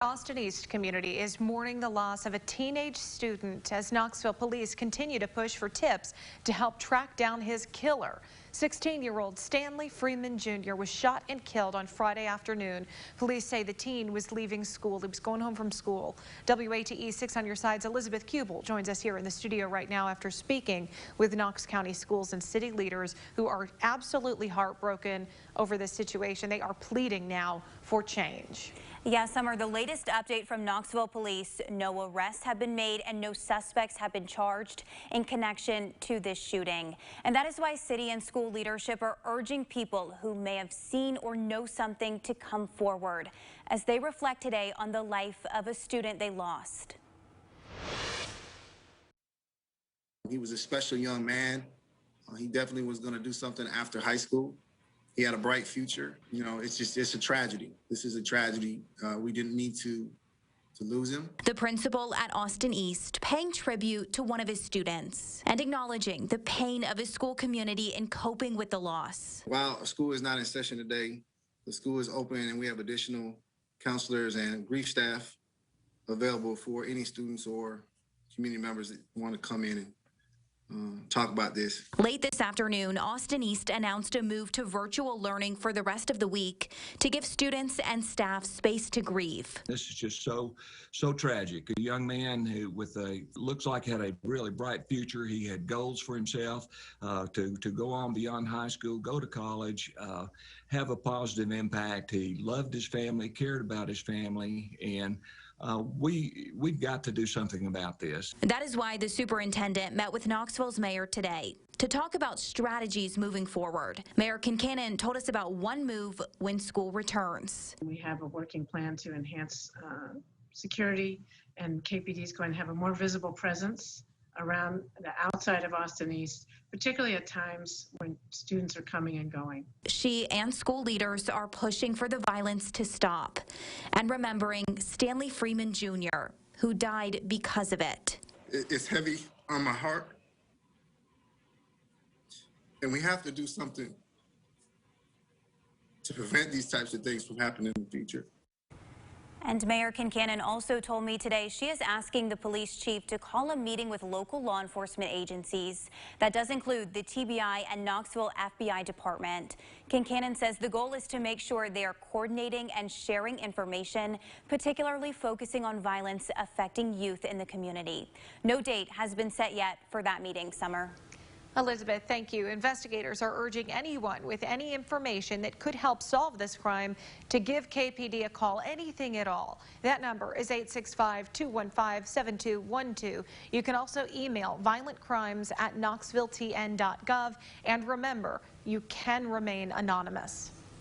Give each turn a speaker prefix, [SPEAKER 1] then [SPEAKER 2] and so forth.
[SPEAKER 1] Austin East community is mourning the loss of a teenage student as Knoxville police continue to push for tips to help track down his killer. 16-year-old Stanley Freeman Jr. was shot and killed on Friday afternoon. Police say the teen was leaving school. He was going home from school. WATE 6 on your side's Elizabeth Kubel joins us here in the studio right now after speaking with Knox County schools and city leaders who are absolutely heartbroken over this situation. They are pleading now for change.
[SPEAKER 2] Yeah, Summer, the latest update from Knoxville police, no arrests have been made and no suspects have been charged in connection to this shooting. And that is why city and school leadership are urging people who may have seen or know something to come forward as they reflect today on the life of a student they lost.
[SPEAKER 3] He was a special young man. He definitely was going to do something after high school. He had a bright future. You know, it's a tragedy. This is a tragedy. We didn't need to lose him.
[SPEAKER 4] The principal at Austin East paying tribute to one of his students and acknowledging the pain of his school community in coping with the loss.
[SPEAKER 3] While school is not in session today, the school is open and we have additional counselors and grief staff available for any students or community members that want to come in and talk about this.
[SPEAKER 4] Late this afternoon, Austin East announced a move to virtual learning for the rest of the week to give students and staff space to grieve.
[SPEAKER 5] This is just so tragic. A young man who looks like had a really bright future. He had goals for himself to go on beyond high school, go to college, have a positive impact. He loved his family, cared about his family, and we've got to do something about this.
[SPEAKER 4] That is why the superintendent met with Knoxville's mayor today to talk about strategies moving forward. Mayor Kincannon told us about one move when school returns.
[SPEAKER 6] We have a working plan to enhance security, and KPD is going to have a more visible presence around the outside of Austin East, particularly at times when students are coming and going.
[SPEAKER 4] She and school leaders are pushing for the violence to stop and remembering Stanley Freeman Jr., who died because of it.
[SPEAKER 3] It's heavy on my heart, and we have to do something to prevent these types of things from happening in the future.
[SPEAKER 2] And Mayor Kincannon also told me today she is asking the police chief to call a meeting with local law enforcement agencies. That does include the TBI and Knoxville FBI department. Kincannon says the goal is to make sure they are coordinating and sharing information, particularly focusing on violence affecting youth in the community. No date has been set yet for that meeting, Summer.
[SPEAKER 1] Elizabeth, thank you. Investigators are urging anyone with any information that could help solve this crime to give KPD a call, anything at all. That number is 865-215-7212. You can also email violentcrimes@knoxvilletn.gov. And remember, you can remain anonymous.